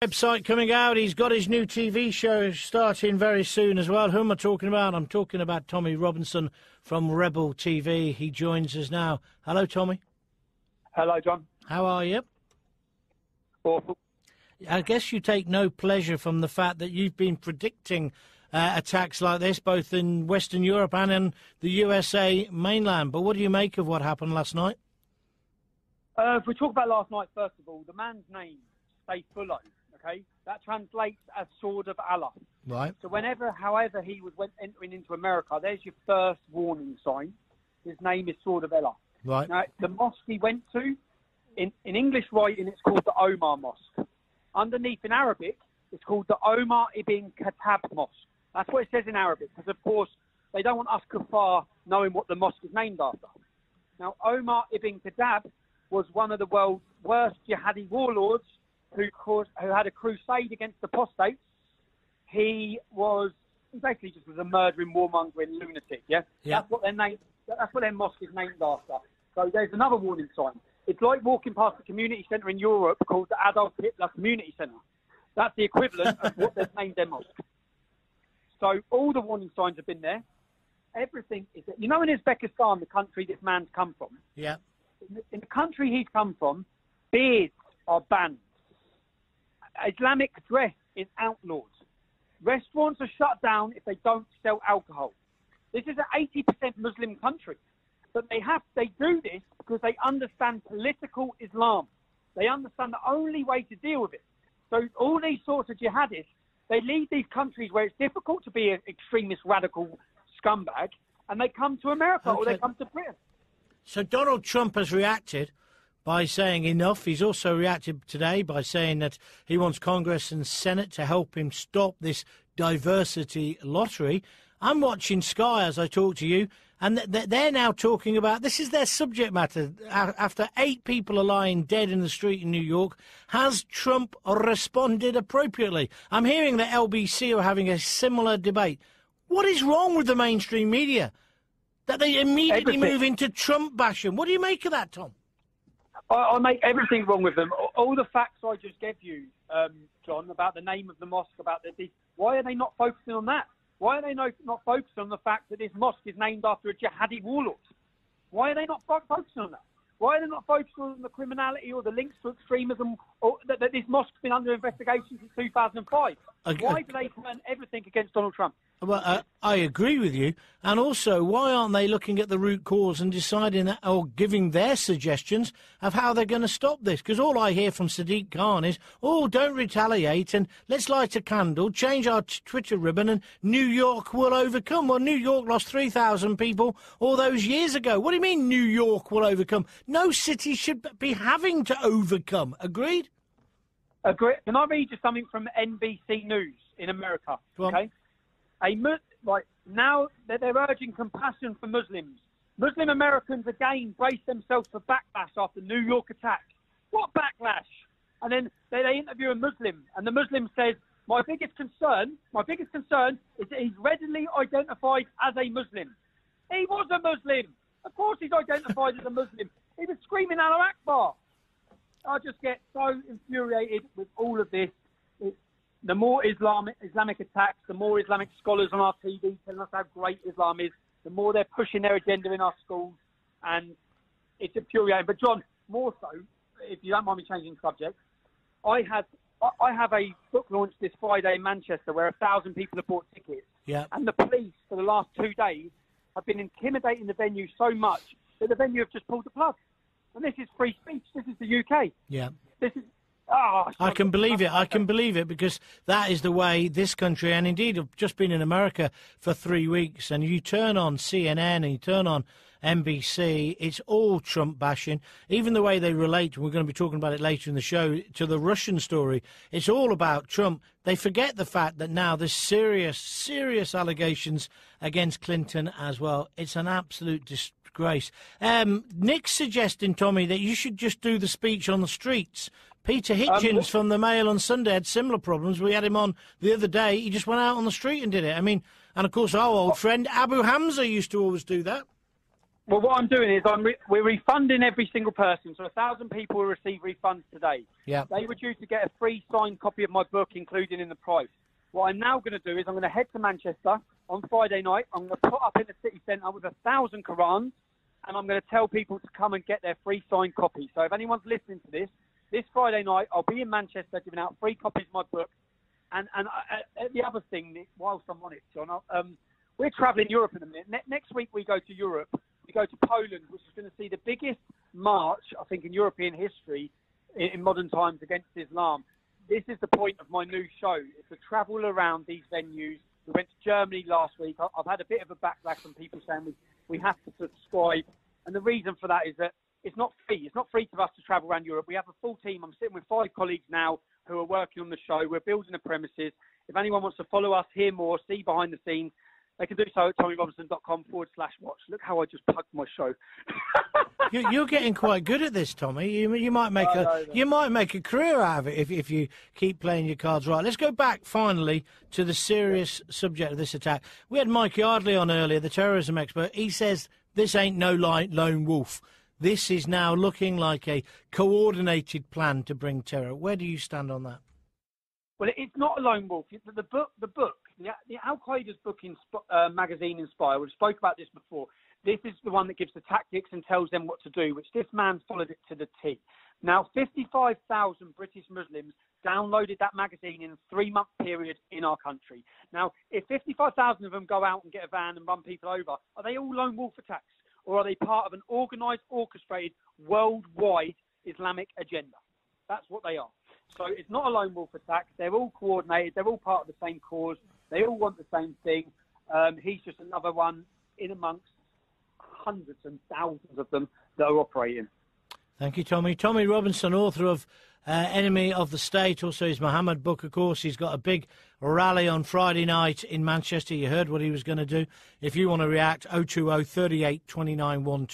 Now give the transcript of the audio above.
Website coming out. He's got his new TV show starting very soon as well. Who am I talking about? I'm talking about Tommy Robinson from Rebel TV. He joins us now. Hello, Tommy. Hello, John. How are you? Awful. I guess you take no pleasure from the fact that you've been predicting attacks like this, both in Western Europe and in the USA mainland. But what do you make of what happened last night? If we talk about last night, first of all, the man's name, Saifullah, okay? That translates as Sword of Allah. Right. So however he was entering into America, there's your first warning sign. His name is Sword of Allah. Right. Now, the mosque he went to, in English writing, it's called the Omar Mosque. Underneath in Arabic, it's called the Omar ibn Khattab Mosque. That's what it says in Arabic, because, of course, they don't want us kuffar knowing what the mosque is named after. Now, Omar ibn Khattab was one of the world's worst jihadi warlords who had a crusade against apostates. He basically just was a murdering, warmongering lunatic, yeah? That's what their mosque is named after. So there's another warning sign. It's like walking past a community centre in Europe called the Adolf Hitler Community Centre. That's the equivalent of what they've named their mosque. So all the warning signs have been there. Everything is there. You know, in Uzbekistan, the country this man's come from? Yeah. In the country he's come from, beards are banned. Islamic dress is outlawed. Restaurants are shut down if they don't sell alcohol. This is an 80% Muslim country. But they do this because they understand political Islam. They understand the only way to deal with it. So all these sorts of jihadists, they leave these countries where it's difficult to be an extremist radical scumbag, and they come to America or they come to Britain. So Donald Trump has reacted by saying enough. He's also reacted today by saying that he wants Congress and Senate to help him stop this diversity lottery. I'm watching Sky as I talk to you, and they're now talking about, this is their subject matter, after 8 people are lying dead in the street in New York, has Trump responded appropriately? I'm hearing that LBC are having a similar debate. What is wrong with the mainstream media? That they immediately move into Trump bashing. What do you make of that, Tom? I make everything wrong with them. All the facts I just gave you, John, about the name of the mosque, about this, why are they not focusing on that? Why are they not focusing on the fact that this mosque is named after a jihadi warlord? Why are they not focusing on that? Why are they not focusing on the criminality or the links to extremism, or that this mosque's been under investigation since 2005? Why do they turn everything against Donald Trump? Well, I agree with you. And also, why aren't they looking at the root cause and deciding that, or giving their suggestions of how they're going to stop this? Because all I hear from Sadiq Khan is, don't retaliate and let's light a candle, change our Twitter ribbon and New York will overcome. Well, New York lost 3,000 people all those years ago. What do you mean New York will overcome? No city should be having to overcome. Agreed? Agreed. Can I read you something from NBC News in America? Okay. Now that they're urging compassion for Muslims. Muslim Americans again brace themselves for backlash after New York attacks. What backlash? And then they interview a Muslim, and the Muslim says, my biggest concern is that he's readily identified as a Muslim. He was a Muslim. Of course he's identified as a Muslim. He was screaming Allah Akbar. I just get so infuriated with all of this. The more Islamic attacks, the more Islamic scholars on our TV telling us how great Islam is, the more they're pushing their agenda in our schools, and it's infuriating. But John, more so, if you don't mind me changing the subject, I have a book launch this Friday in Manchester where 1,000 people have bought tickets, and the police for the last 2 days have been intimidating the venue so much that the venue have just pulled the plug. And this is free speech. This is the UK. Yeah. This is. I can believe it. I can believe it because that is the way this country, and indeed I've just been in America for 3 weeks, and you turn on CNN and you turn on NBC, it's all Trump bashing. Even the way they relate, we're going to be talking about it later in the show, to the Russian story, it's all about Trump. They forget the fact that now there's serious allegations against Clinton as well. It's an absolute disgrace. Nick's suggesting, Tommy, that you should just do the speech on the streets. Peter Hitchens from the Mail on Sunday had similar problems. We had him on the other day. He just went out on the street and did it. I mean, and of course our old friend Abu Hamza used to always do that. Well, what I'm doing is we're refunding every single person. So 1,000 people will receive refunds today. Yeah. They were due to get a free signed copy of my book, included in the price. What I'm now going to do is I'm going to head to Manchester on Friday night. I'm going to put up in the city centre with 1,000 Qurans, and I'm going to tell people to come and get their free signed copy. So if anyone's listening to this Friday night, I'll be in Manchester giving out free copies of my book. And the other thing, whilst I'm on it, John, we're travelling Europe in a minute. Next week we go to Europe. We go to Poland, which is going to see the biggest march, I think, in European history in modern times against Islam. This is the point of my new show, is to travel around these venues. We went to Germany last week. I've had a bit of a backlash from people saying we have to subscribe. And the reason for that is that it's not free. It's not free for us to travel around Europe. We have a full team. I'm sitting with 5 colleagues now who are working on the show. We're building the premises. If anyone wants to follow us, hear more, see behind the scenes, they can do so at TommyRobinson.com/watch. Look how I just plugged my show. You're getting quite good at this, Tommy. You might make a career out of it if you keep playing your cards right. Let's go back finally to the serious subject of this attack. We had Mike Yardley on earlier, the terrorism expert. He says this ain't no lone wolf. This is now looking like a coordinated plan to bring terror. Where do you stand on that? Well, it's not a lone wolf. The book, the Al-Qaeda's book magazine Inspire, we spoke about this before. This is the one that gives the tactics and tells them what to do, which this man followed it to the T. Now, 55,000 British Muslims downloaded that magazine in a 3-month period in our country. Now, if 55,000 of them go out and get a van and run people over, are they all lone wolf attacks? Or are they part of an organised, orchestrated, worldwide Islamic agenda? That's what they are. So it's not a lone wolf attack. They're all coordinated. They're all part of the same cause. They all want the same thing. He's just another one in amongst hundreds and thousands of them that are operating. Thank you, Tommy. Tommy Robinson, author of Enemy of the State, also his Muhammad book, of course. He's got a big rally on Friday night in Manchester. You heard what he was going to do. If you want to react, 020 38 29 12.